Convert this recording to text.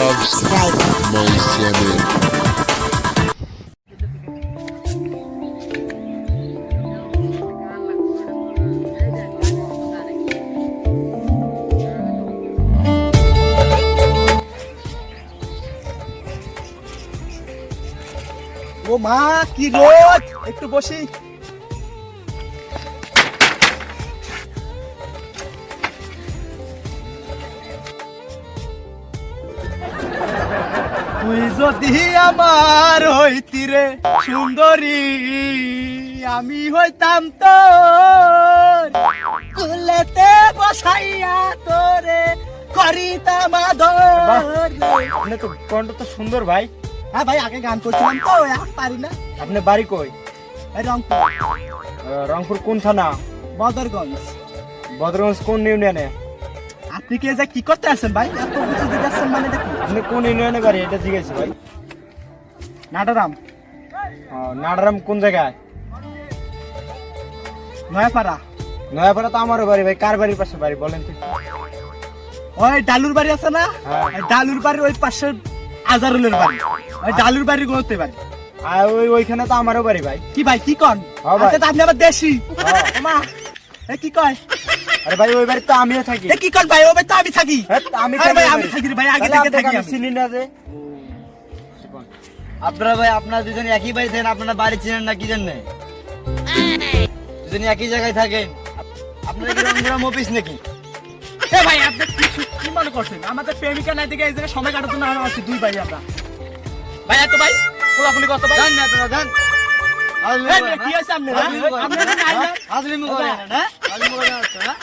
subscribe my channel. ও মা কি রোদ, একটু বসি। তুই যদি আমার হইতি রে সুন্দরী, আমি হইতাম তোর কুলেতে বসাইয়া তোরে করিতাম আদর। আপনি তো কণ্ঠ তো সুন্দর ভাই। হ্যাঁ ভাই, আগে গান করছিলাম তো, এখন পারি না। আপনি বাড়ি কই? এই রংপুর। রংপুর কোন থানা? বদরগঞ্জ। বদরগঞ্জ কোন ইউনিয়নে? আপনি কি যে কি করতে আছেন ভাই, এত কিছু জিজ্ঞাসা মানে দেখি। আপনি কোন ইউনিয়নে বাড়ি এটা জিজ্ঞেস ভাই। নাটারাম। নাডারাম কোন জায়গায়? নয়াপাড়া। নয়াপাড়া তো আমারও বাড়ি ভাই। কার বাড়ির পাশে বাড়ি বলেন তো? ওই ডালুর বাড়ি আছে না, ওই ডালুর বাড়ির ওই পাশে আজারুলের বাড়ি, ওই ডালুর বাড়ির গোতে বাড়ি। আর ওইখানে তো আমারও বাড়ি ভাই। কি ভাই কি কন? হ্যাঁ ভাই। আচ্ছা, তা আপনি আবার দেশি। মা এ কি কয়? আরে ভাই ওই বাড়িতে তো আমিও থাকি। এ কি কন ভাই, ও ভাই তো আমি থাকি। আমি আরে ভাই আমি থাকি রে ভাই, আগে থেকে থাকি আমি। চিনি না যে আপনারা ভাই, আপনারা দুজন একই বাড়ি থাকেন, আপনারা বাড়ি চিনেন না কি জন্য? দুজন একই জায়গায় থাকেন, আপনারা কি রংপুরা অফিস নাকি? এ ভাই আপনি কি মনে করছেন? আমাদের প্রেমিকা নাই দেখে এই জায়গায় সময় কাটাতে না আছি দুই ভাই আমরা। ভাই এত ভাই কোলাকুলি কত ভাই? যান না আপনারা, যান। এই কি আছে আপনারা? আপনারা নাই না? হাজলিমু করেন, হ্যাঁ? হাজলিমু করেন হচ্ছে, হ্যাঁ?